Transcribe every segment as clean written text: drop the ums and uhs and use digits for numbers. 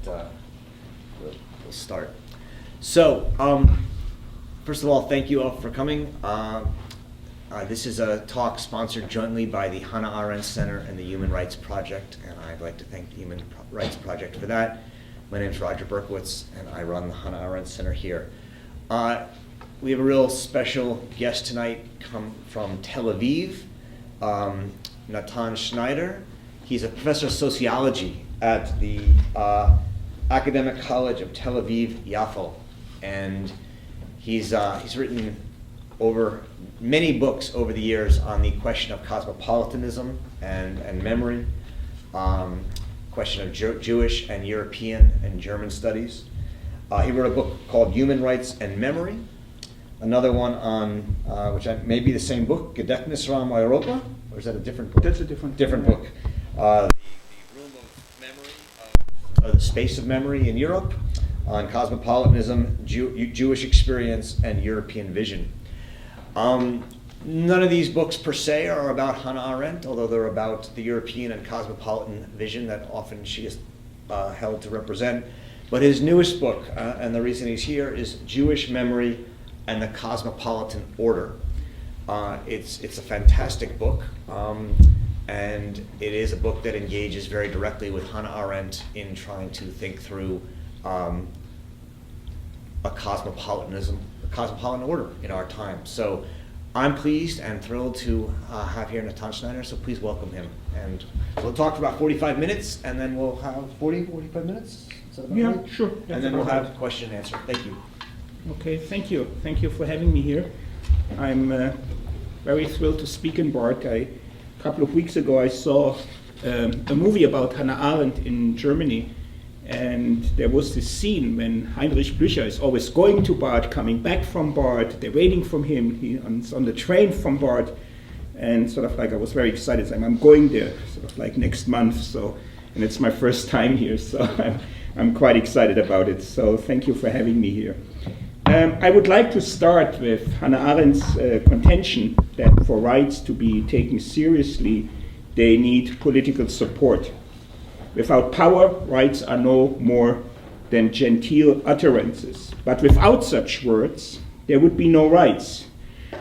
we'll start. So, first of all, thank you all for coming. This is a talk sponsored jointly by the Hannah Arendt Center and the Human Rights Project, and I'd like to thank the Human Rights Project for that. My name is Roger Berkowitz, and I run the Hannah Arendt Center here. We have a real special guest tonight come from Tel Aviv, Natan Sznaider. He's a professor of sociology at the Academic College of Tel Aviv, Yafo, and he's written over many books over the years on the question of cosmopolitanism and memory, question of Jewish and European and German studies. He wrote a book called Human Rights and Memory, another one on, which may be the same book, Gedächtnisraum Europa, or is that a different book? That's a different book. The Room of Memory, the Space of Memory in Europe, on cosmopolitanism, Jewish experience, and European vision. None of these books per se are about Hannah Arendt, although they're about the European and cosmopolitan vision that often she is held to represent. But his newest book, and the reason he's here, is Jewish Memory and the Cosmopolitan Order. It's a fantastic book, and it is a book that engages very directly with Hannah Arendt in trying to think through a cosmopolitan order in our time. So I'm pleased and thrilled to have here Natan Sznaider, so please welcome him. And we'll talk for about 45 minutes, and then we'll have 45 minutes? Is that about right? Sure. And then we'll have question and answer. Thank you. Okay, thank you. Thank you for having me here. I'm very thrilled to speak in Bart. A couple of weeks ago I saw a movie about Hannah Arendt in Germany, and there was this scene when Heinrich Blücher is always going to Bart, coming back from Bart, they're waiting for him, he's on the train from Bart, and sort of like I was very excited, saying I'm going there sort of like next month, so, and it's my first time here, so I'm quite excited about it, so thank you for having me here. I would like to start with Hannah Arendt's contention that for rights to be taken seriously, they need political support. Without power, rights are no more than genteel utterances. But without such words, there would be no rights.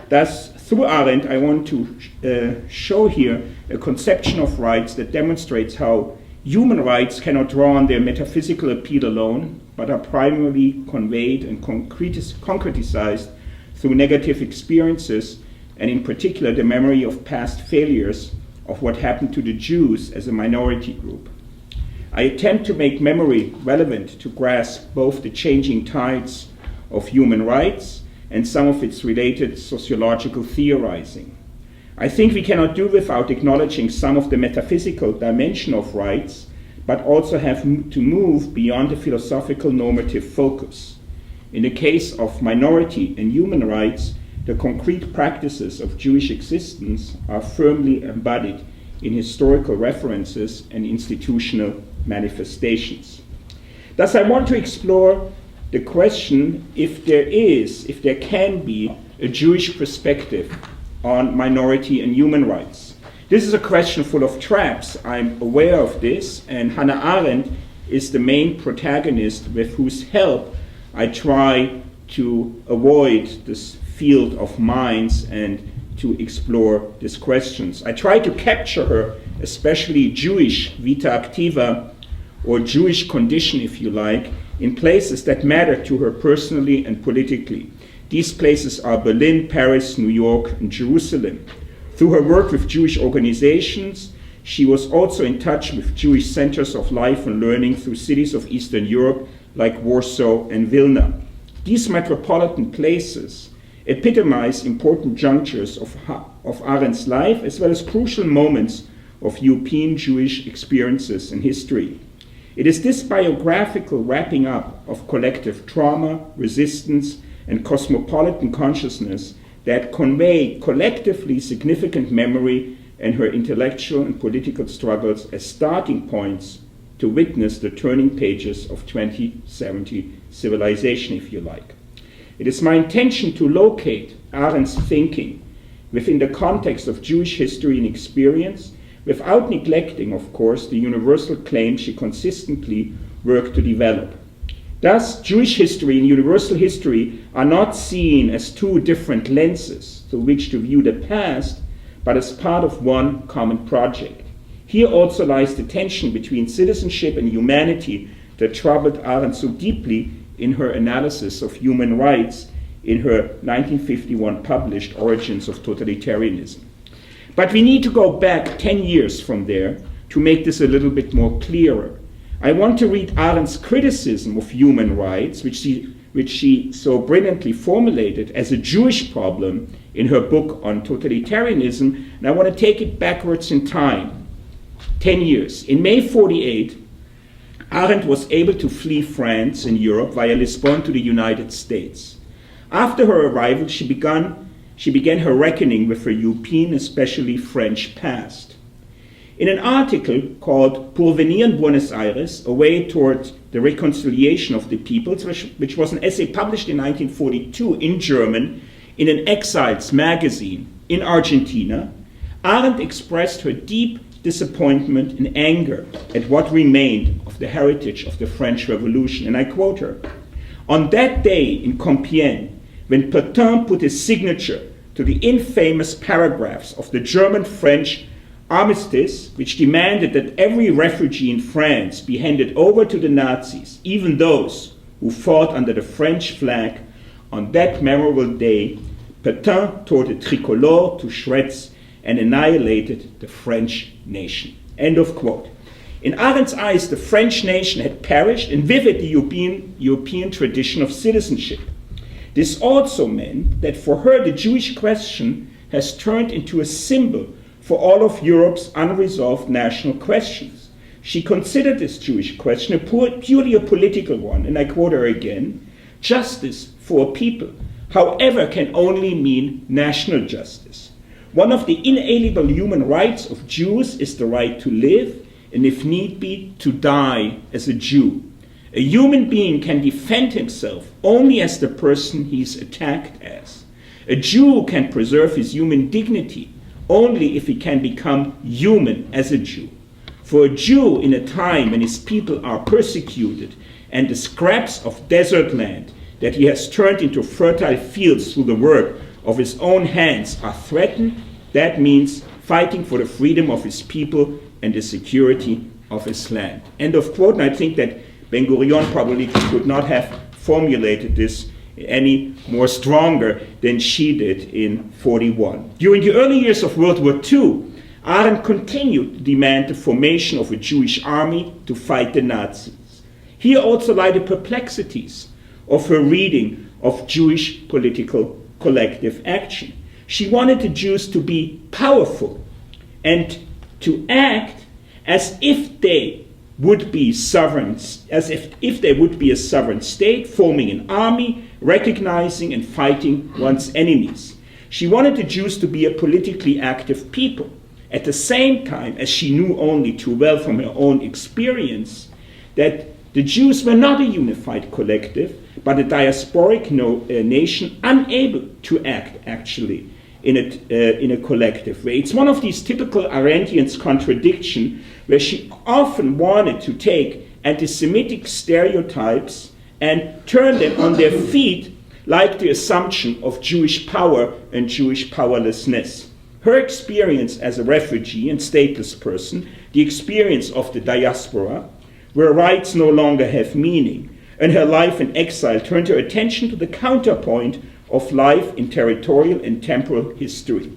Thus, through Arendt, I want to show here a conception of rights that demonstrates how human rights cannot draw on their metaphysical appeal alone, but are primarily conveyed and concretized through negative experiences, and in particular the memory of past failures of what happened to the Jews as a minority group. I attempt to make memory relevant to grasp both the changing tides of human rights and some of its related sociological theorizing. I think we cannot do without acknowledging some of the metaphysical dimension of rights, but also have to move beyond the philosophical normative focus. In the case of minority and human rights, the concrete practices of Jewish existence are firmly embodied in historical references and institutional manifestations. Thus, I want to explore the question if there can be a Jewish perspective on minority and human rights. This is a question full of traps. I'm aware of this, and Hannah Arendt is the main protagonist with whose help I try to avoid this field of minds and to explore these questions. I try to capture her, especially Jewish vita activa, or Jewish condition, if you like, in places that matter to her personally and politically. These places are Berlin, Paris, New York, and Jerusalem. Through her work with Jewish organizations, she was also in touch with Jewish centers of life and learning through cities of Eastern Europe like Warsaw and Vilna. These metropolitan places epitomize important junctures of Arendt's life, as well as crucial moments of European Jewish experiences and history. It is this biographical wrapping up of collective trauma, resistance, and cosmopolitan consciousness that convey collectively significant memory and her intellectual and political struggles as starting points to witness the turning pages of 2070 civilization, if you like. It is my intention to locate Arendt's thinking within the context of Jewish history and experience, without neglecting, of course, the universal claim she consistently work to develop. Thus, Jewish history and universal history are not seen as two different lenses through which to view the past, but as part of one common project. Here also lies the tension between citizenship and humanity that troubled Arendt so deeply in her analysis of human rights in her 1951 published Origins of Totalitarianism. But we need to go back 10 years from there to make this a little bit more clearer. I want to read Arendt's criticism of human rights, which she so brilliantly formulated as a Jewish problem in her book on totalitarianism, and I want to take it backwards in time, 10 years. In May 48, Arendt was able to flee France and Europe via Lisbon to the United States. After her arrival, she began her reckoning with her European, especially French past. In an article called Pour venir en Buenos Aires, A Way Toward the Reconciliation of the Peoples, which was an essay published in 1942 in German in an exiles magazine in Argentina, Arendt expressed her deep disappointment and anger at what remained of the heritage of the French Revolution. And I quote her, "On that day in Compiègne, when Pétain put his signature to the infamous paragraphs of the German-French armistice, which demanded that every refugee in France be handed over to the Nazis, even those who fought under the French flag, on that memorable day, Pétain tore the tricolore to shreds and annihilated the French nation." End of quote. In Arendt's eyes, the French nation had perished, and with it the European tradition of citizenship. This also meant that for her the Jewish question has turned into a symbol for all of Europe's unresolved national questions. She considered this Jewish question purely a political one, and I quote her again, "Justice for a people, however, can only mean national justice. One of the inalienable human rights of Jews is the right to live, and if need be, to die as a Jew. A human being can defend himself only as the person he's attacked as. A Jew can preserve his human dignity only if he can become human as a Jew. For a Jew in a time when his people are persecuted and the scraps of desert land that he has turned into fertile fields through the work of his own hands are threatened, that means fighting for the freedom of his people and the security of his land." End of quote. And I think that Ben-Gurion probably could not have formulated this any more stronger than she did in 41. During the early years of World War II, Arendt continued to demand the formation of a Jewish army to fight the Nazis. Here also lie the perplexities of her reading of Jewish political collective action. She wanted the Jews to be powerful and to act as if they would be sovereign, as if they would be a sovereign state, forming an army, recognizing and fighting one's enemies. She wanted the Jews to be a politically active people, at the same time as she knew only too well from her own experience that the Jews were not a unified collective, but a diasporic nation unable to act actually in a collective way. It's one of these typical Arendtian contradictions where she often wanted to take anti-Semitic stereotypes and turn them on their feet, like the assumption of Jewish power and Jewish powerlessness. Her experience as a refugee and stateless person, the experience of the diaspora, where rights no longer have meaning, and her life in exile turned her attention to the counterpoint of life in territorial and temporal history.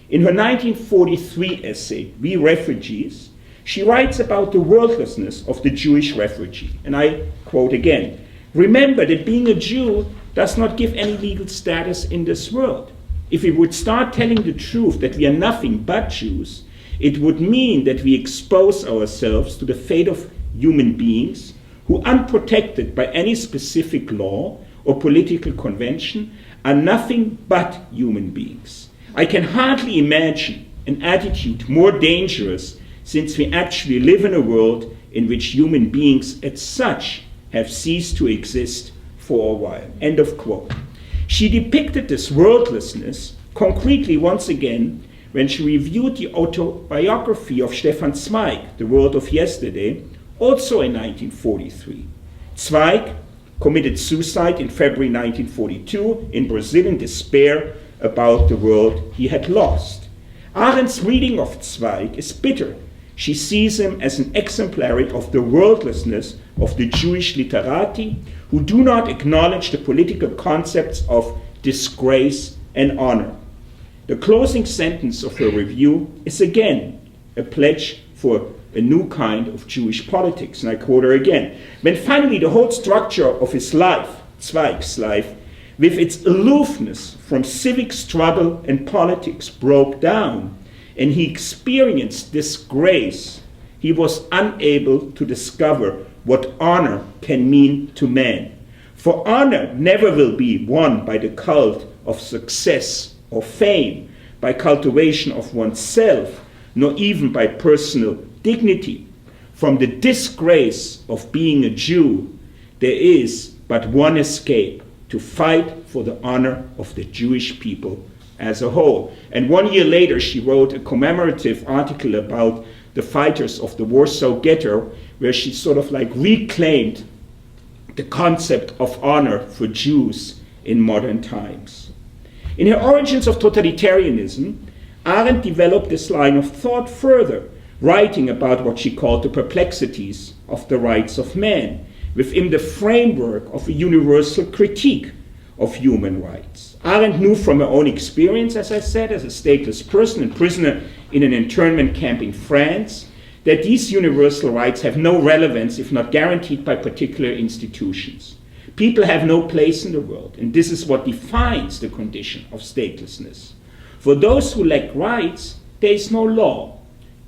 In her 1943 essay, We Refugees, she writes about the worthlessness of the Jewish refugee. And I quote again, "Remember that being a Jew does not give any legal status in this world. If we would start telling the truth that we are nothing but Jews, it would mean that we expose ourselves to the fate of human beings who, unprotected by any specific law or political convention, are nothing but human beings. I can hardly imagine an attitude more dangerous, since we actually live in a world in which human beings as such have ceased to exist for a while." End of quote. She depicted this worldlessness concretely once again when she reviewed the autobiography of Stefan Zweig, The World of Yesterday, also in 1943. Zweig committed suicide in February 1942 in Brazil in despair about the world he had lost. Arendt's reading of Zweig is bitter. She sees him as an exemplary of the worldlessness of the Jewish literati who do not acknowledge the political concepts of disgrace and honor. The closing sentence of her review is again a pledge for a new kind of Jewish politics, and I quote her again. When finally the whole structure of his life, Zweig's life, with its aloofness from civic struggle and politics broke down, and he experienced disgrace, he was unable to discover what honor can mean to man. For honor never will be won by the cult of success or fame, by cultivation of oneself, nor even by personal dignity. From the disgrace of being a Jew, there is but one escape: to fight for the honor of the Jewish people as a whole. And 1 year later, she wrote a commemorative article about the fighters of the Warsaw Ghetto, where she sort of like reclaimed the concept of honor for Jews in modern times. In her Origins of Totalitarianism, Arendt developed this line of thought further, writing about what she called the perplexities of the rights of man, within the framework of a universal critique of human rights. Arendt knew from her own experience, as I said, as a stateless person and prisoner in an internment camp in France, that these universal rights have no relevance if not guaranteed by particular institutions. People have no place in the world, and this is what defines the condition of statelessness. For those who lack rights, there is no law.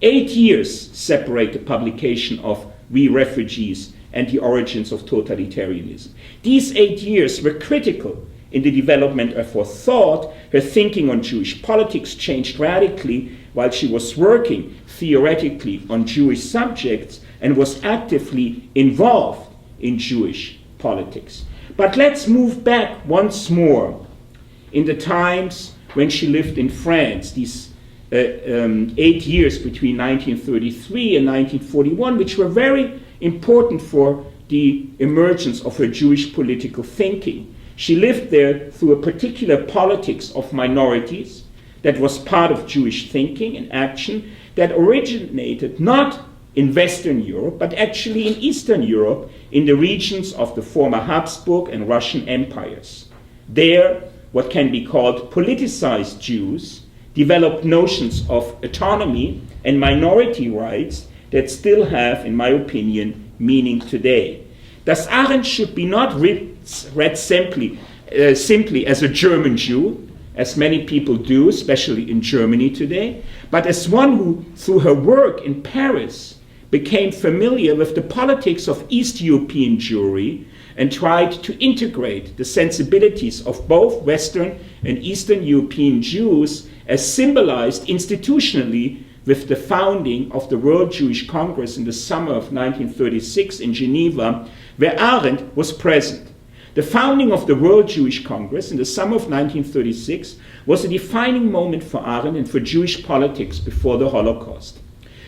8 years separate the publication of We Refugees and the Origins of Totalitarianism. These 8 years were critical in the development of her thought. Her thinking on Jewish politics changed radically while she was working theoretically on Jewish subjects and was actively involved in Jewish politics. But let's move back once more in the times when she lived in France, these 8 years between 1933 and 1941, which were very important for the emergence of her Jewish political thinking. She lived there through a particular politics of minorities that was part of Jewish thinking and action that originated not in Western Europe, but actually in Eastern Europe, in the regions of the former Habsburg and Russian empires. There, what can be called politicized Jews developed notions of autonomy and minority rights that still have, in my opinion, meaning today. Thus, Arendt should be not read simply as a German Jew, as many people do, especially in Germany today, but as one who, through her work in Paris, became familiar with the politics of East European Jewry and tried to integrate the sensibilities of both Western and Eastern European Jews as symbolized institutionally with the founding of the World Jewish Congress in the summer of 1936 in Geneva, where Arendt was present. The founding of the World Jewish Congress in the summer of 1936 was a defining moment for Arendt and for Jewish politics before the Holocaust.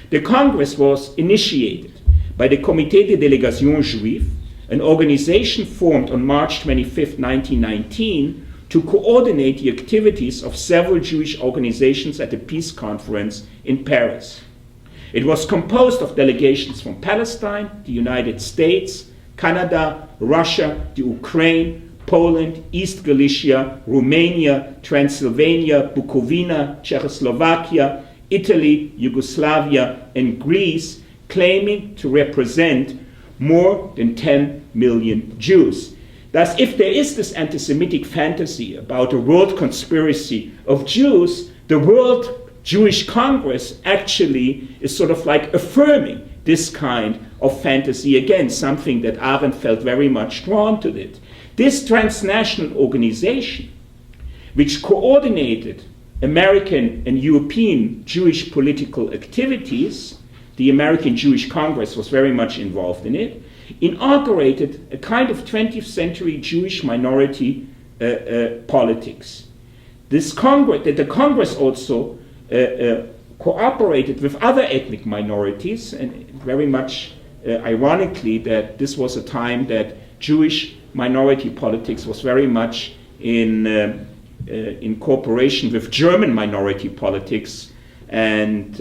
The Congress was initiated by the Comité de Délégation Juive, an organization formed on March 25, 1919, to coordinate the activities of several Jewish organizations at the Peace Conference in Paris. It was composed of delegations from Palestine, the United States, Canada, Russia, the Ukraine, Poland, East Galicia, Romania, Transylvania, Bukovina, Czechoslovakia, Italy, Yugoslavia, and Greece, claiming to represent more than 10 million Jews. Thus, if there is this anti-Semitic fantasy about a world conspiracy of Jews, the World Jewish Congress actually is sort of like affirming this kind of fantasy, again, something that Arendt felt very much drawn to it. This transnational organization, which coordinated American and European Jewish political activities, the American Jewish Congress was very much involved in it, inaugurated a kind of 20th century Jewish minority politics. The Congress also cooperated with other ethnic minorities and very much ironically, that this was a time that Jewish minority politics was very much in cooperation with German minority politics, and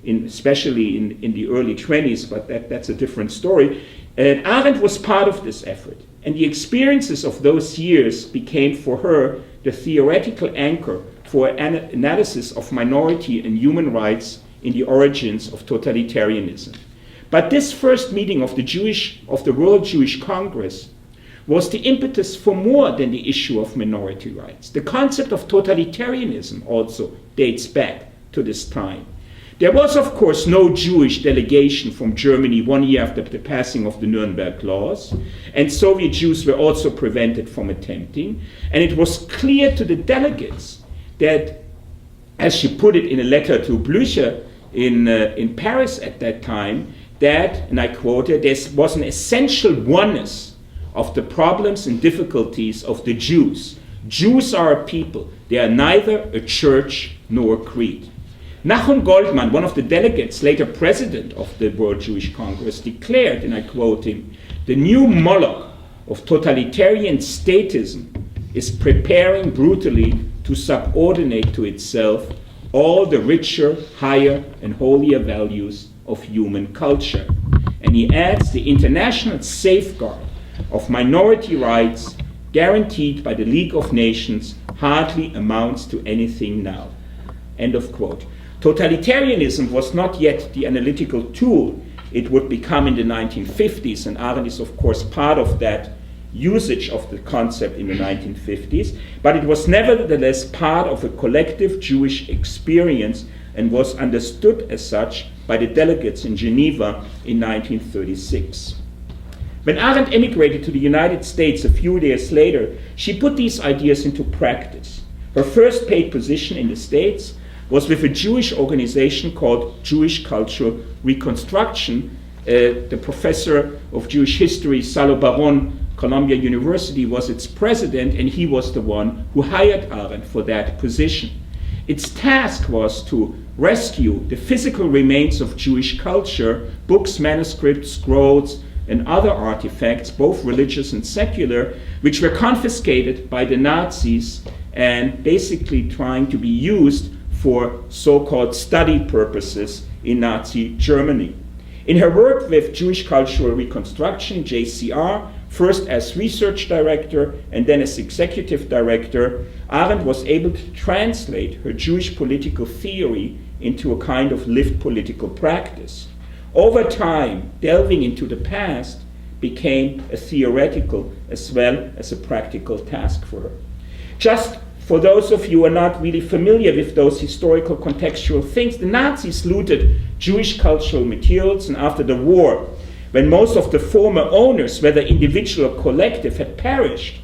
especially in the early 20s, but that's a different story. And Arendt was part of this effort. And the experiences of those years became for her the theoretical anchor for an analysis of minority and human rights in the origins of totalitarianism. But this first meeting of the World Jewish Congress was the impetus for more than the issue of minority rights. The concept of totalitarianism also dates back to this time. There was, of course, no Jewish delegation from Germany 1 year after the passing of the Nuremberg laws, and Soviet Jews were also prevented from attempting. And it was clear to the delegates that, as she put it in a letter to Blücher in Paris at that time, that, and I quote her, there was an essential oneness of the problems and difficulties of the Jews. Jews are a people. They are neither a church nor a creed. Nachum Goldmann, one of the delegates, later president of the World Jewish Congress, declared, and I quote him, "The new Moloch of totalitarian statism is preparing brutally to subordinate to itself all the richer, higher, and holier values of human culture." And he adds, "The international safeguard of minority rights guaranteed by the League of Nations hardly amounts to anything now." End of quote. Totalitarianism was not yet the analytical tool it would become in the 1950s, and Arendt is of course part of that usage of the concept in the 1950s, but it was nevertheless part of a collective Jewish experience and was understood as such by the delegates in Geneva in 1936. When Arendt emigrated to the United States a few years later, she put these ideas into practice. Her first paid position in the States was with a Jewish organization called Jewish Cultural Reconstruction. The professor of Jewish history, Salo Baron, Columbia University, was its president, and he was the one who hired Arendt for that position. Its task was to rescue the physical remains of Jewish culture, books, manuscripts, scrolls, and other artifacts, both religious and secular, which were confiscated by the Nazis and basically trying to be used for so-called study purposes in Nazi Germany. In her work with Jewish Cultural Reconstruction, JCR, first as research director and then as executive director, Arendt was able to translate her Jewish political theory into a kind of lived political practice. Over time, delving into the past became a theoretical as well as a practical task for her. Just for those of you who are not really familiar with those historical contextual things, the Nazis looted Jewish cultural materials, and after the war, when most of the former owners, whether individual or collective, had perished,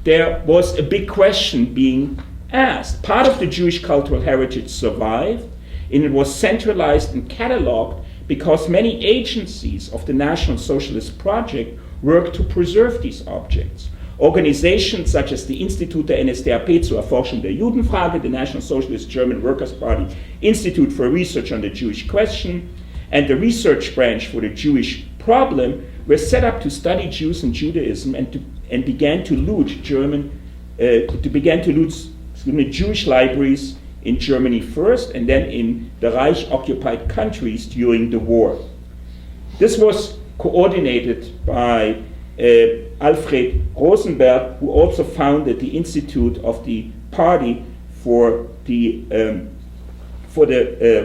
there was a big question being asked. Part of the Jewish cultural heritage survived, and it was centralized and cataloged because many agencies of the National Socialist Project worked to preserve these objects. Organizations such as the Institut der NSDAP zur Erforschung der Judenfrage, the National Socialist German Workers' Party Institute for Research on the Jewish Question, and the Research Branch for the Jewish Problem were set up to study Jews and Judaism and began to loot Jewish libraries in Germany first, and then in the Reich-occupied countries during the war. This was coordinated by Alfred Rosenberg, who also founded the Institute of the Party for the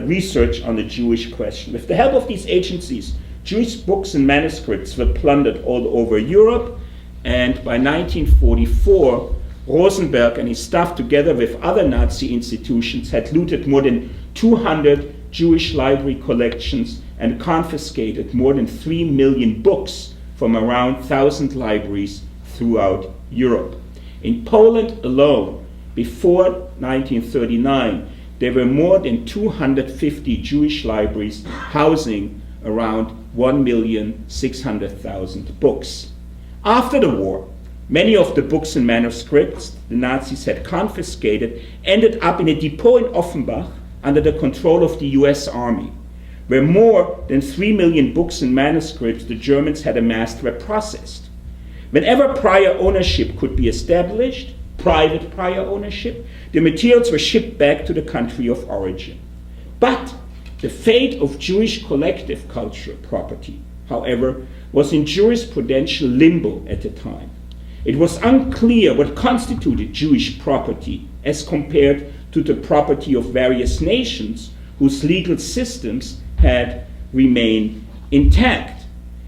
research on the Jewish question. With the help of these agencies, Jewish books and manuscripts were plundered all over Europe, and by 1944, Rosenberg and his staff, together with other Nazi institutions, had looted more than 200 Jewish library collections and confiscated more than 3 million books from around 1,000 libraries throughout Europe. In Poland alone, before 1939, there were more than 250 Jewish libraries housing around 1,600,000 books. After the war, many of the books and manuscripts the Nazis had confiscated ended up in a depot in Offenbach under the control of the US Army. where more than 3 million books and manuscripts the Germans had amassed were processed. Whenever prior ownership could be established, private prior ownership, the materials were shipped back to the country of origin. But the fate of Jewish collective cultural property, however, was in jurisprudential limbo at the time. It was unclear what constituted Jewish property as compared to the property of various nations whose legal systems had remained intact.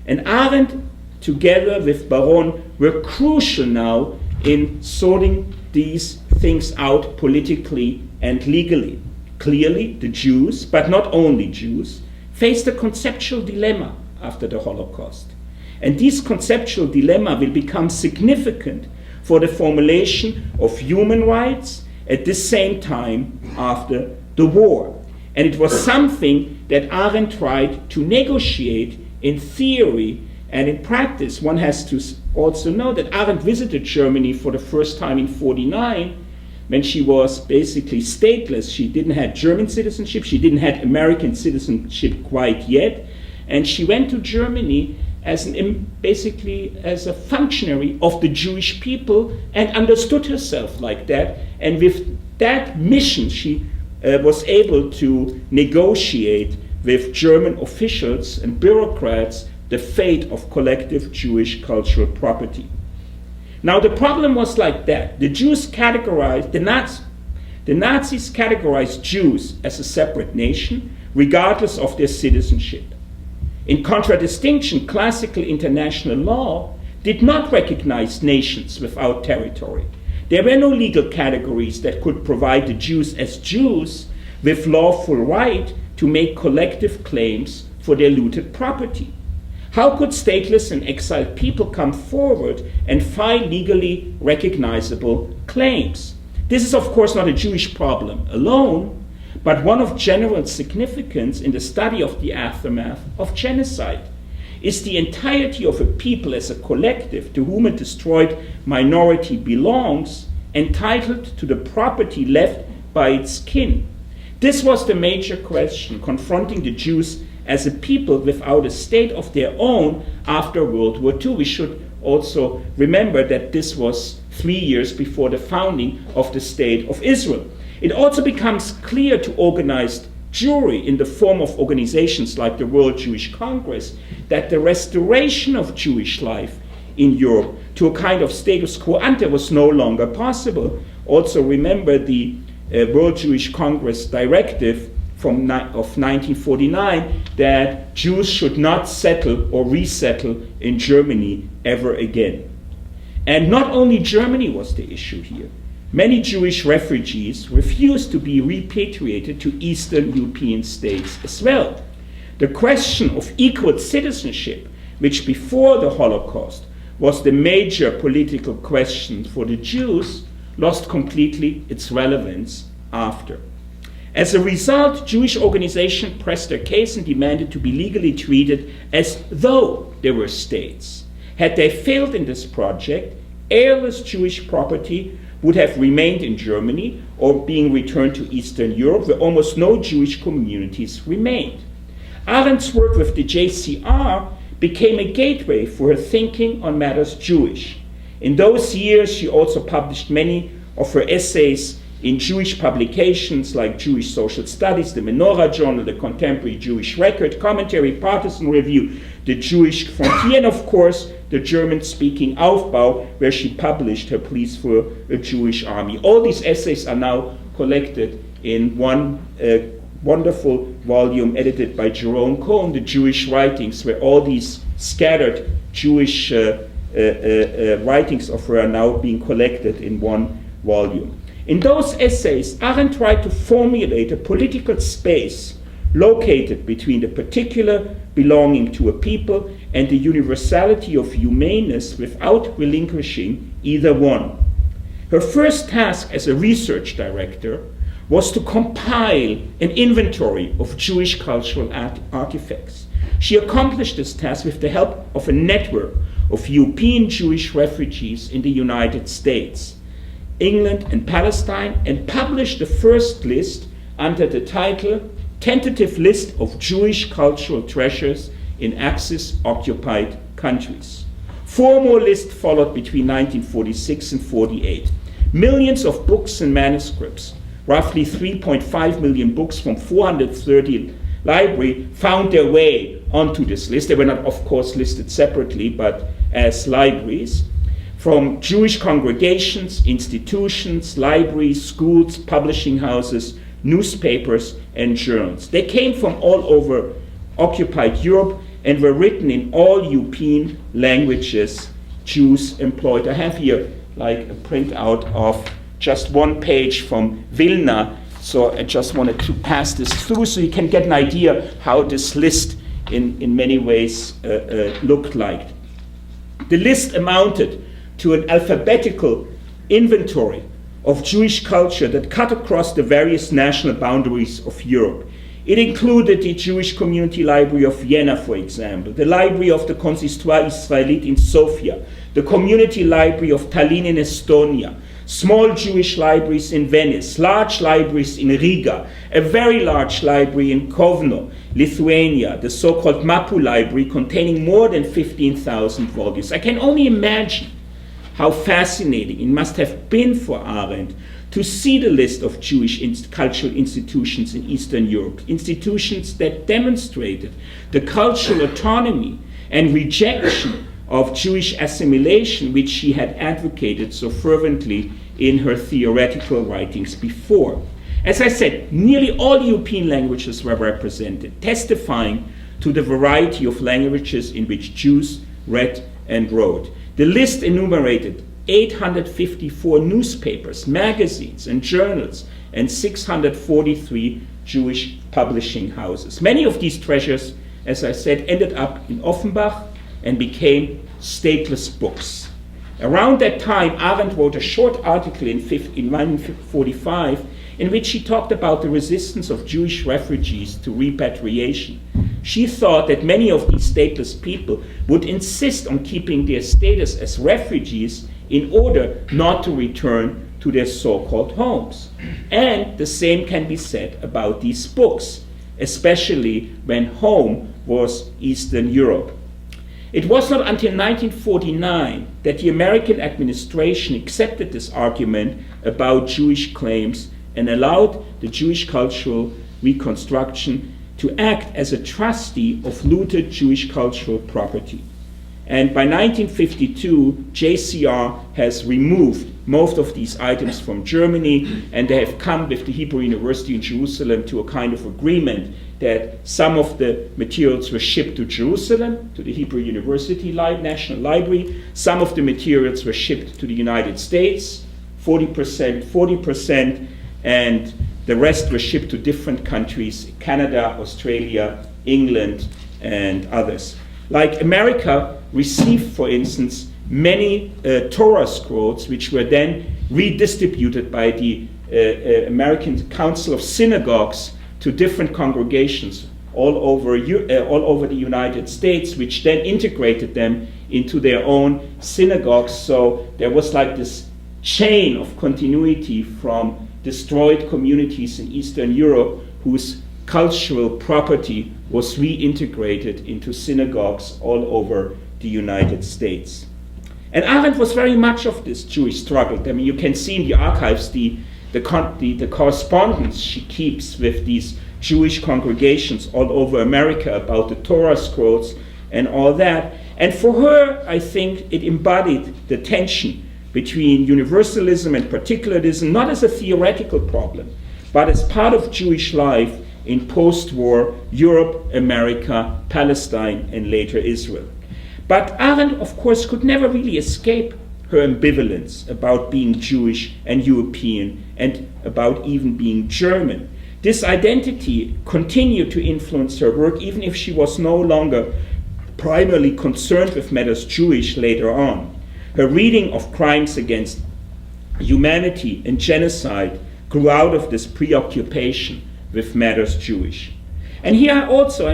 And Arendt, together with Baron, were crucial now in sorting these things out politically and legally. Clearly, the Jews, but not only Jews, faced a conceptual dilemma after the Holocaust. And this conceptual dilemma will become significant for the formulation of human rights at the same time after the war. And it was something that Arendt tried to negotiate in theory and in practice. One has to also know that Arendt visited Germany for the first time in 1949 when she was basically stateless. She didn't have German citizenship, she didn't have American citizenship quite yet, and she went to Germany basically as a functionary of the Jewish people and understood herself like that. And with that mission, she was able to negotiate with German officials and bureaucrats the fate of collective Jewish cultural property. Now the problem was like that. The Nazis categorized Jews as a separate nation, regardless of their citizenship. In contradistinction, classical international law did not recognize nations without territory. There were no legal categories that could provide the Jews as Jews with lawful right to make collective claims for their looted property. How could stateless and exiled people come forward and file legally recognizable claims? This is, of course, not a Jewish problem alone, but one of general significance in the study of the aftermath of genocide. Is the entirety of a people as a collective to whom a destroyed minority belongs entitled to the property left by its kin? This was the major question confronting the Jews as a people without a state of their own after World War II. We should also remember that this was 3 years before the founding of the State of Israel. It also becomes clear to organized Jewry in the form of organizations like the World Jewish Congress that the restoration of Jewish life in Europe to a kind of status quo ante was no longer possible. Also remember the World Jewish Congress directive of 1949 that Jews should not settle or resettle in Germany ever again. And not only Germany was the issue here. Many Jewish refugees refused to be repatriated to Eastern European states as well. The question of equal citizenship, which before the Holocaust was the major political question for the Jews, lost completely its relevance after. As a result, Jewish organizations pressed their case and demanded to be legally treated as though they were states. Had they failed in this project, heirless Jewish property would have remained in Germany or being returned to Eastern Europe, where almost no Jewish communities remained. Arendt's work with the JCR became a gateway for her thinking on matters Jewish. In those years, she also published many of her essays in Jewish publications like Jewish Social Studies, the Menorah Journal, the Contemporary Jewish Record, Commentary, Partisan Review, the Jewish Frontier, and of course, the German-speaking Aufbau, where she published her pleas for a Jewish army. All these essays are now collected in one wonderful volume edited by Jerome Cohen, The Jewish Writings, where all these scattered Jewish writings of her are now being collected in one volume. In those essays, Arendt tried to formulate a political space located between the particular belonging to a people and the universality of humaneness without relinquishing either one. Her first task as a research director was to compile an inventory of Jewish cultural artifacts. She accomplished this task with the help of a network of European Jewish refugees in the United States, England and Palestine, and published the first list under the title tentative list of Jewish cultural treasures in Axis-occupied countries. 4 more lists followed between 1946 and 48. Millions of books and manuscripts, roughly 3.5 million books from 430 libraries, found their way onto this list. They were not, of course, listed separately, but as libraries. From Jewish congregations, institutions, libraries, schools, publishing houses, newspapers, and journals. They came from all over occupied Europe and were written in all European languages Jews employed. I have here like a printout of just one page from Vilna, so I just wanted to pass this through so you can get an idea how this list in many ways looked like. The list amounted to an alphabetical inventory of Jewish culture that cut across the various national boundaries of Europe. It included the Jewish Community Library of Vienna, for example, the Library of the Consistoire Israélite in Sofia, the Community Library of Tallinn in Estonia, small Jewish libraries in Venice, large libraries in Riga, a very large library in Kovno, Lithuania, the so-called Mapu Library containing more than 15,000 volumes. I can only imagine how fascinating it must have been for Arendt to see the list of Jewish cultural institutions in Eastern Europe, institutions that demonstrated the cultural autonomy and rejection of Jewish assimilation, which she had advocated so fervently in her theoretical writings before. As I said, nearly all European languages were represented, testifying to the variety of languages in which Jews read and wrote. The list enumerated 854 newspapers, magazines, and journals, and 643 Jewish publishing houses. Many of these treasures, as I said, ended up in Offenbach and became stateless books. Around that time, Arendt wrote a short article in 1945 in which she talked about the resistance of Jewish refugees to repatriation. She thought that many of these stateless people would insist on keeping their status as refugees in order not to return to their so-called homes. And the same can be said about these books, especially when home was Eastern Europe. It was not until 1949 that the American administration accepted this argument about Jewish claims and allowed the Jewish Cultural Reconstruction to act as a trustee of looted Jewish cultural property. And by 1952, JCR has removed most of these items from Germany, and they have come with the Hebrew University in Jerusalem to a kind of agreement that some of the materials were shipped to Jerusalem, to the Hebrew University National Library, some of the materials were shipped to the United States, 40%, and the rest were shipped to different countries, Canada, Australia, England, and others. Like America received, for instance, many Torah scrolls, which were then redistributed by the American Council of Synagogues to different congregations all over the United States, which then integrated them into their own synagogues. So there was like this chain of continuity from destroyed communities in Eastern Europe whose cultural property was reintegrated into synagogues all over the United States. And Arendt was very much of this Jewish struggle. I mean, you can see in the archives the correspondence she keeps with these Jewish congregations all over America about the Torah scrolls and all that. And for her, I think it embodied the tension between universalism and particularism, not as a theoretical problem, but as part of Jewish life in post-war Europe, America, Palestine, and later Israel. But Arendt, of course, could never really escape her ambivalence about being Jewish and European and about even being German. This identity continued to influence her work, even if she was no longer primarily concerned with matters Jewish later on. Her reading of crimes against humanity and genocide grew out of this preoccupation with matters Jewish. And here also,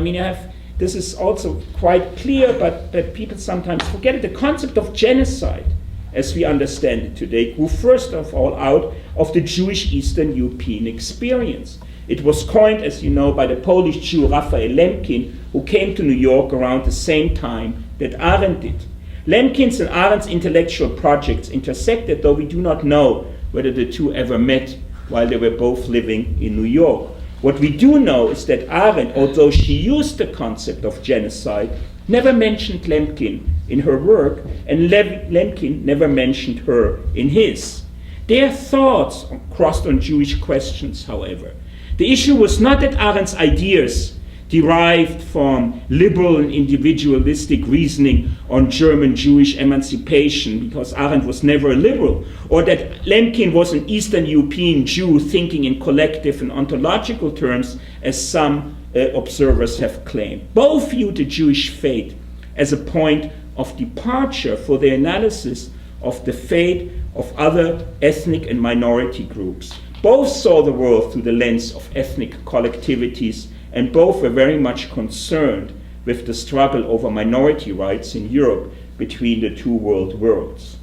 this is also quite clear, but people sometimes forget it. The concept of genocide, as we understand it today, grew first of all out of the Jewish Eastern European experience. It was coined, as you know, by the Polish Jew Raphael Lemkin, who came to New York around the same time that Arendt did. Lemkin's and Arendt's intellectual projects intersected, though we do not know whether the two ever met while they were both living in New York. What we do know is that Arendt, although she used the concept of genocide, never mentioned Lemkin in her work, and Lemkin never mentioned her in his. Their thoughts crossed on Jewish questions, however. The issue was not that Arendt's ideas derived from liberal and individualistic reasoning on German Jewish emancipation, because Arendt was never a liberal, or that Lemkin was an Eastern European Jew thinking in collective and ontological terms, as some observers have claimed. Both viewed the Jewish fate as a point of departure for their analysis of the fate of other ethnic and minority groups. Both saw the world through the lens of ethnic collectivities, and both were very much concerned with the struggle over minority rights in Europe between the two world wars.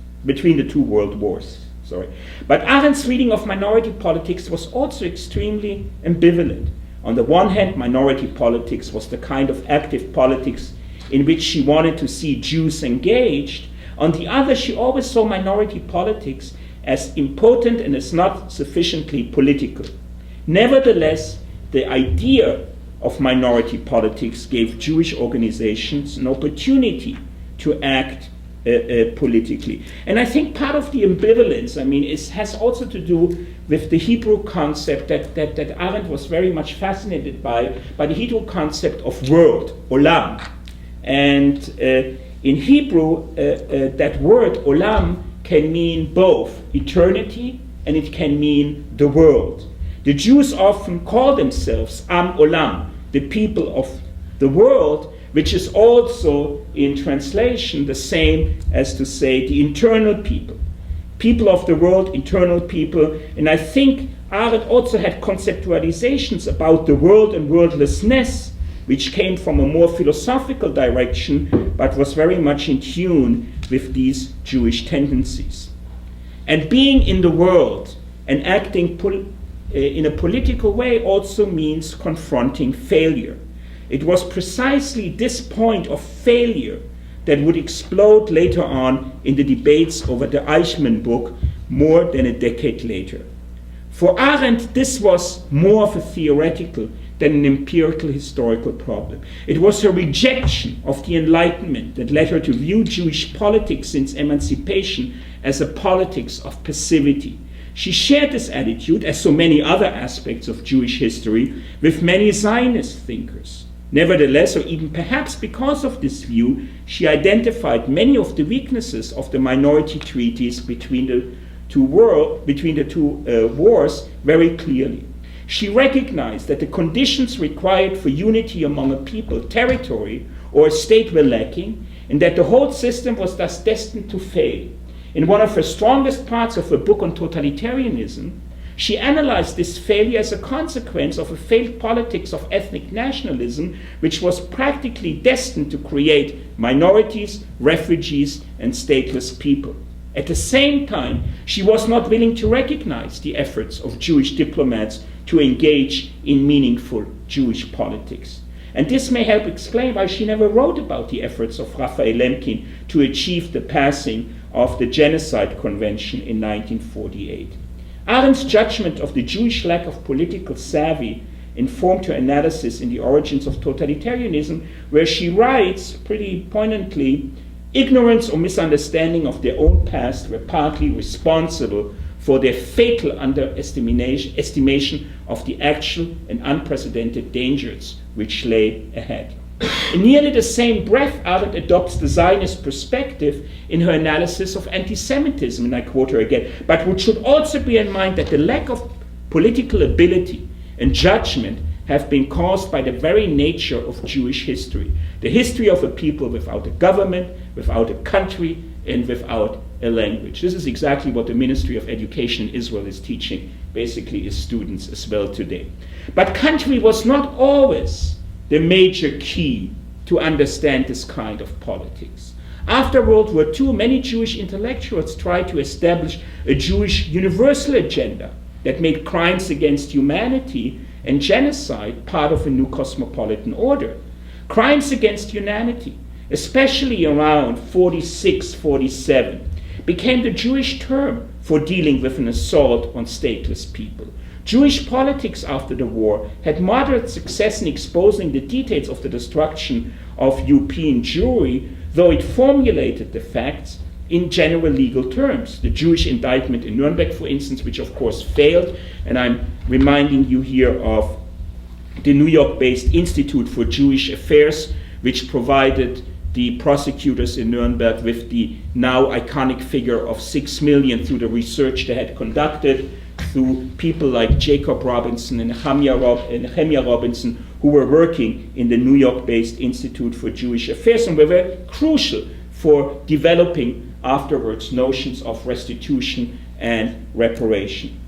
But Arendt's reading of minority politics was also extremely ambivalent. On the one hand, minority politics was the kind of active politics in which she wanted to see Jews engaged. On the other, she always saw minority politics as impotent and as not sufficiently political. Nevertheless, the idea of minority politics gave Jewish organizations an opportunity to act politically. And I think part of the ambivalence, has also to do with the Hebrew concept that Arendt was very much fascinated by the Hebrew concept of world, olam. And in Hebrew, that word olam can mean both eternity and it can mean the world. The Jews often call themselves Am Olam, the people of the world, which is also in translation the same as to say the internal people. People of the world, internal people. And I think Arendt also had conceptualizations about the world and worldlessness, which came from a more philosophical direction, but was very much in tune with these Jewish tendencies. And being in the world and acting in a political way also means confronting failure. It was precisely this point of failure that would explode later on in the debates over the Eichmann book more than a decade later. For Arendt, this was more of a theoretical than an empirical historical problem. It was her rejection of the Enlightenment that led her to view Jewish politics since emancipation as a politics of passivity. She shared this attitude, as so many other aspects of Jewish history, with many Zionist thinkers. Nevertheless, or even perhaps because of this view, she identified many of the weaknesses of the minority treaties between the two wars very clearly. She recognized that the conditions required for unity among a people, territory, or a state were lacking, and that the whole system was thus destined to fail. In one of her strongest parts of her book on totalitarianism, she analyzed this failure as a consequence of a failed politics of ethnic nationalism, which was practically destined to create minorities, refugees, and stateless people. At the same time, she was not willing to recognize the efforts of Jewish diplomats to engage in meaningful Jewish politics. And this may help explain why she never wrote about the efforts of Raphael Lemkin to achieve the passing of the Genocide Convention in 1948. Arendt's judgment of the Jewish lack of political savvy informed her analysis in The Origins of Totalitarianism, where she writes pretty poignantly, ignorance or misunderstanding of their own past were partly responsible for their fatal underestimation of the actual and unprecedented dangers which lay ahead. In nearly the same breath, Arendt adopts the Zionist perspective in her analysis of anti-Semitism, and I quote her again, but which should also bear in mind that the lack of political ability and judgment have been caused by the very nature of Jewish history, the history of a people without a government, without a country, and without a language. This is exactly what the Ministry of Education in Israel is teaching, basically its students as well today. But country was not always the major key to understand this kind of politics. After World War II, many Jewish intellectuals tried to establish a Jewish universal agenda that made crimes against humanity and genocide part of a new cosmopolitan order. Crimes against humanity, especially around 46, 47, became the Jewish term for dealing with an assault on stateless people. Jewish politics after the war had moderate success in exposing the details of the destruction of European Jewry, though it formulated the facts in general legal terms. The Jewish indictment in Nuremberg, for instance, which of course failed, and I'm reminding you here of the New York-based Institute for Jewish Affairs, which provided the prosecutors in Nuremberg with the now iconic figure of 6 million through the research they had conducted through people like Jacob Robinson and Nehemiah Robinson, who were working in the New York-based Institute for Jewish Affairs and were very crucial for developing afterwards notions of restitution and reparation.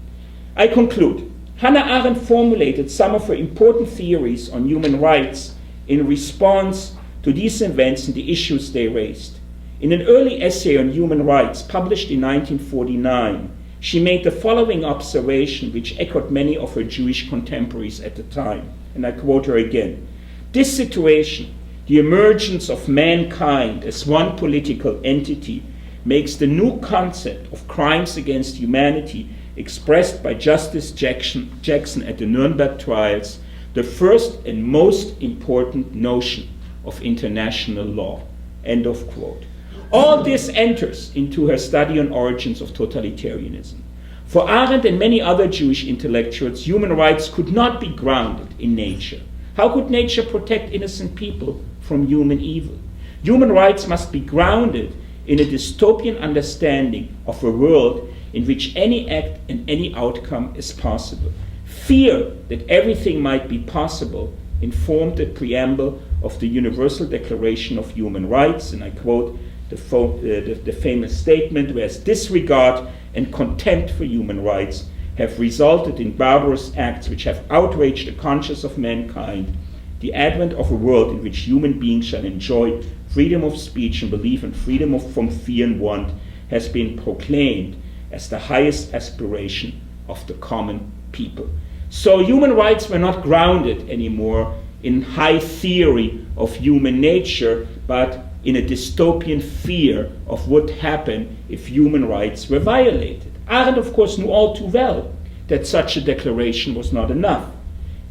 I conclude. Hannah Arendt formulated some of her important theories on human rights in response to these events and the issues they raised. In an early essay on human rights published in 1949, she made the following observation, which echoed many of her Jewish contemporaries at the time, and I quote her again. This situation, the emergence of mankind as one political entity, makes the new concept of crimes against humanity expressed by Justice Jackson at the Nuremberg trials the first and most important notion of international law. End of quote. All this enters into her study on origins of totalitarianism. For Arendt and many other Jewish intellectuals, human rights could not be grounded in nature. How could nature protect innocent people from human evil? Human rights must be grounded in a dystopian understanding of a world in which any act and any outcome is possible. Fear that everything might be possible informed the preamble of the Universal Declaration of Human Rights, and I quote the famous statement, whereas disregard and contempt for human rights have resulted in barbarous acts which have outraged the conscience of mankind, the advent of a world in which human beings shall enjoy freedom of speech and belief and freedom from fear and want has been proclaimed as the highest aspiration of the common people. So human rights were not grounded anymore in high theory of human nature, but in a dystopian fear of what would happen if human rights were violated. Arendt, of course, knew all too well that such a declaration was not enough.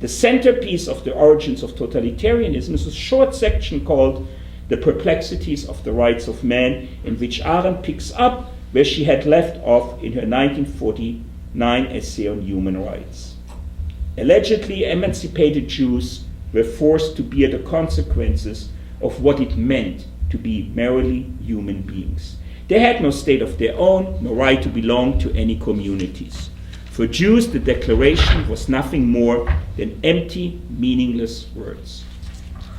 The centerpiece of the origins of totalitarianism is a short section called The Perplexities of the Rights of Man, in which Arendt picks up where she had left off in her 1949 essay on human rights. Allegedly emancipated Jews were forced to bear the consequences of what it meant to be merely human beings. They had no state of their own, no right to belong to any communities. For Jews, the declaration was nothing more than empty, meaningless words.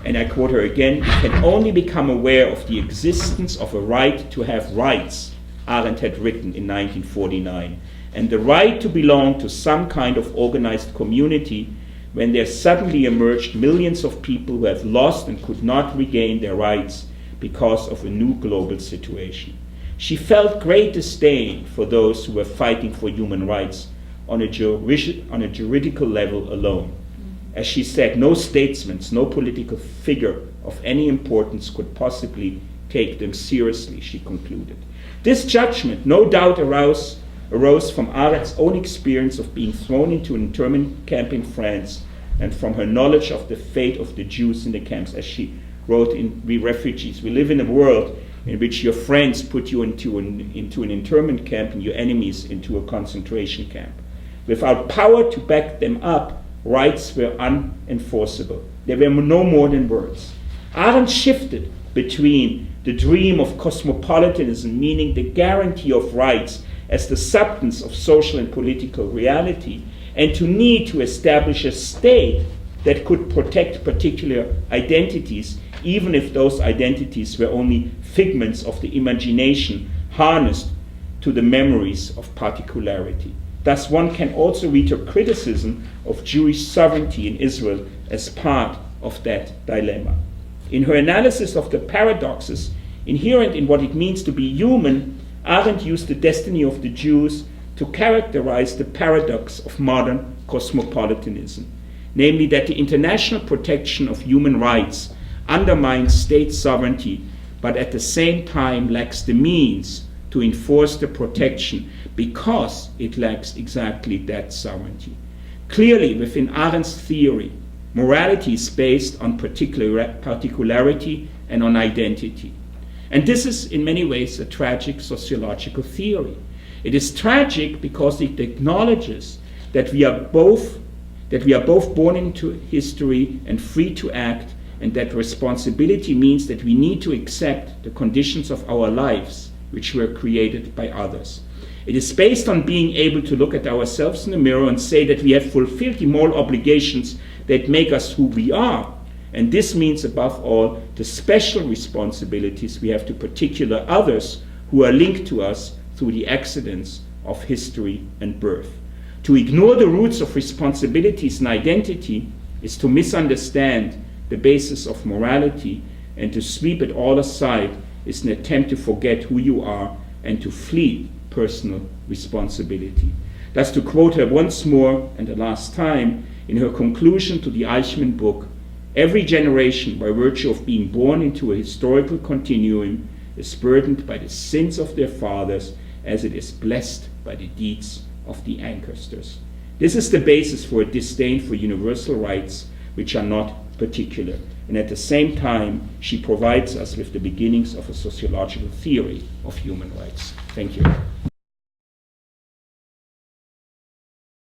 And I quote her again, "We can only become aware of the existence of a right to have rights," Arendt had written in 1949, and the right to belong to some kind of organized community when there suddenly emerged millions of people who have lost and could not regain their rights because of a new global situation. She felt great disdain for those who were fighting for human rights on a juridical level alone. As she said, no statesman, no political figure of any importance could possibly take them seriously, she concluded. This judgment no doubt arose from Arendt's own experience of being thrown into an internment camp in France and from her knowledge of the fate of the Jews in the camps. As she wrote in We Refugees, we live in a world in which your friends put you into an internment camp and your enemies into a concentration camp. Without power to back them up, rights were unenforceable. They were no more than words. Arendt shifted between the dream of cosmopolitanism, meaning the guarantee of rights as the substance of social and political reality, and to need to establish a state that could protect particular identities, even if those identities were only figments of the imagination harnessed to the memories of particularity. Thus, one can also read her criticism of Jewish sovereignty in Israel as part of that dilemma. In her analysis of the paradoxes Inherent in what it means to be human, Arendt used the destiny of the Jews to characterize the paradox of modern cosmopolitanism, namely that the international protection of human rights undermines state sovereignty, but at the same time lacks the means to enforce the protection because it lacks exactly that sovereignty. Clearly, within Arendt's theory, morality is based on particularity and on identity. And this is in many ways a tragic sociological theory. It is tragic because it acknowledges that we are both born into history and free to act, and that responsibility means that we need to accept the conditions of our lives, which were created by others. It is based on being able to look at ourselves in the mirror and say that we have fulfilled the moral obligations that make us who we are. And this means, above all, the special responsibilities we have to particular others who are linked to us through the accidents of history and birth. To ignore the roots of responsibilities and identity is to misunderstand the basis of morality, and to sweep it all aside is an attempt to forget who you are and to flee personal responsibility. Thus, to quote her once more and the last time, in her conclusion to the Eichmann book, every generation, by virtue of being born into a historical continuum, is burdened by the sins of their fathers as it is blessed by the deeds of the ancestors. This is the basis for a disdain for universal rights, which are not particular. And at the same time, she provides us with the beginnings of a sociological theory of human rights. Thank you.